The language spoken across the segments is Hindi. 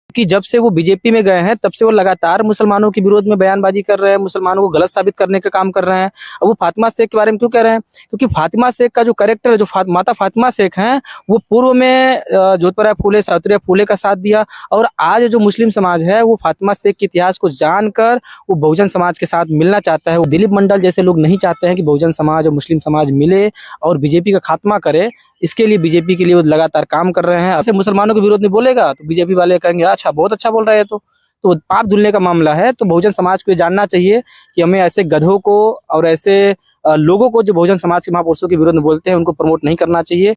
कि जब से वो बीजेपी में गए हैं तब से वो लगातार मुसलमानों के विरोध में बयानबाजी कर रहे हैं, मुसलमानों को गलत साबित करने का काम कर रहे हैं। अब वो फातिमा शेख के बारे में क्यों कह रहे हैं? क्योंकि फातिमा शेख का जो कैरेक्टर है, जो माता फातिमा शेख हैं, वो पूर्व में जोधपुरा फूले, सावित्रीबाई फूले का साथ दिया। और आज जो मुस्लिम समाज है वो फातिमा शेख के इतिहास को जानकर वो बहुजन समाज के साथ मिलना चाहता है। वो दिलीप मंडल जैसे लोग नहीं चाहते हैं कि बहुजन समाज और मुस्लिम समाज मिले और बीजेपी का खात्मा करे। इसके लिए बीजेपी के लिए वो लगातार काम कर रहे हैं। ऐसे मुसलमानों के विरोध में बोलेगा तो बीजेपी वाले कहेंगे अच्छा, बहुत अच्छा बोल रहे हैं। तो पाप धुलने का मामला है। तो बहुजन समाज को ये जानना चाहिए कि हमें ऐसे गधों को और ऐसे लोगों को जो बहुजन समाज के महापुरुषों के विरोध में बोलते हैं उनको प्रमोट नहीं करना चाहिए।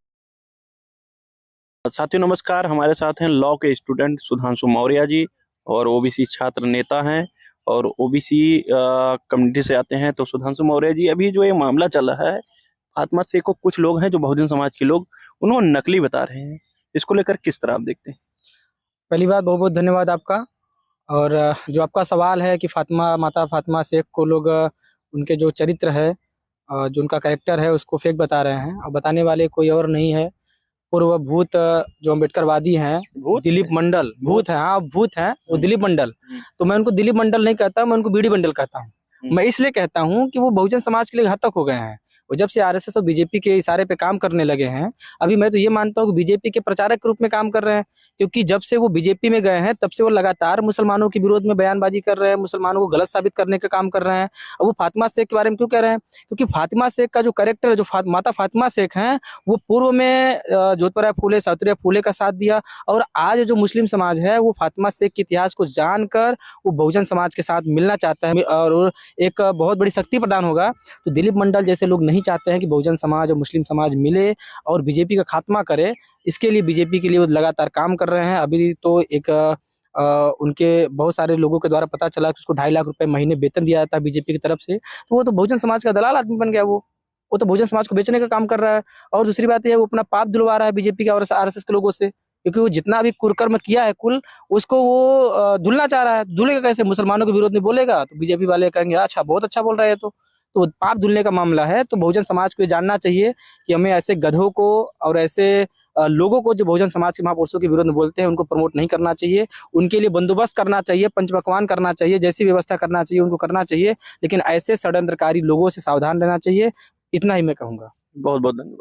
साथियों नमस्कार, हमारे साथ हैं लॉ के स्टूडेंट सुधांशु मौर्य जी और ओबीसी छात्र नेता हैं और ओबीसी कम्युनिटी से आते हैं। तो सुधांशु मौर्य जी, अभी जो ये मामला चल रहा है, फातिमा शेख को कुछ लोग हैं जो बहुजन समाज के लोग उन्होंने नकली बता रहे हैं, इसको लेकर किस तरह आप देखते हैं? पहली बात, बहुत बहुत धन्यवाद आपका। और जो आपका सवाल है कि माता फातिमा शेख को लोग उनके जो चरित्र है, जो उनका कैरेक्टर है, उसको फेक बता रहे हैं। और बताने वाले कोई और नहीं है, पूर्व भूत जो अम्बेडकरवादी हैं, दिलीप मंडल। भूत है, हाँ भूत है वो दिलीप मंडल। तो मैं उनको दिलीप मंडल नहीं कहता, मैं उनको बीडी मंडल कहता हूँ। मैं इसलिए कहता हूँ कि वो बहुजन समाज के लिए घातक हो गए हैं। वो जब से आरएसएस और बीजेपी के इशारे पे काम करने लगे हैं, अभी मैं तो ये मानता हूँ कि बीजेपी के प्रचारक के रूप में काम कर रहे हैं। क्योंकि जब से वो बीजेपी में गए हैं तब से वो लगातार मुसलमानों के विरोध में बयानबाजी कर रहे हैं, मुसलमानों को गलत साबित करने का काम कर रहे हैं। अब वो फातिमा शेख के बारे में क्यों कह रहे हैं? क्योंकि फातिमा शेख का जो कैरेक्टर है, जो माता फातिमा शेख हैं, वो पूर्व में जोधपुरा फूले, सावित्रीबाई फूले का साथ दिया। और आज जो मुस्लिम समाज है वो फातिमा शेख के इतिहास को जानकर वो बहुजन समाज के साथ मिलना चाहता है और एक बहुत बड़ी शक्ति प्रदान होगा। तो दिलीप मंडल जैसे लोग नहीं चाहते हैं कि बहुजन समाज और मुस्लिम समाज मिले और बीजेपी का खात्मा करे। इसके लिए बीजेपी के लिए वो लगातार काम कर रहे हैं। अभी तो एक उनके बहुत सारे लोगों के द्वारा पता चला कि उसको 2.5 लाख रुपए महीने वेतन दिया जाता है बीजेपी की तरफ से। तो वो तो बहुजन समाज का दलाल आदमी बन गया। वो तो बहुजन समाज को बेचने का काम कर रहा है। और दूसरी बात यह है, वो अपना पाप धुलवा रहा है बीजेपी का और आरएसएस के लोगों से। क्योंकि वो जितना भी कुकर्म किया है कुल, उसको वो धुलना चाह रहा है। धुलेगा कैसे? मुसलमानों के विरोध में बोलेगा तो बीजेपी वाले कहेंगे अच्छा, बहुत अच्छा बोल रहे हैं। तो पाप धुलने का मामला है। तो बहुजन समाज को ये जानना चाहिए कि हमें ऐसे गधों को और ऐसे लोगों को जो बहुजन समाज के महापुरुषों के विरोध में बोलते हैं उनको प्रमोट नहीं करना चाहिए। उनके लिए बंदोबस्त करना चाहिए, पंचपकवान करना चाहिए, जैसी व्यवस्था करना चाहिए उनको करना चाहिए। लेकिन ऐसे षड्यंत्रकारी लोगों से सावधान रहना चाहिए। इतना ही मैं कहूँगा। बहुत बहुत धन्यवाद।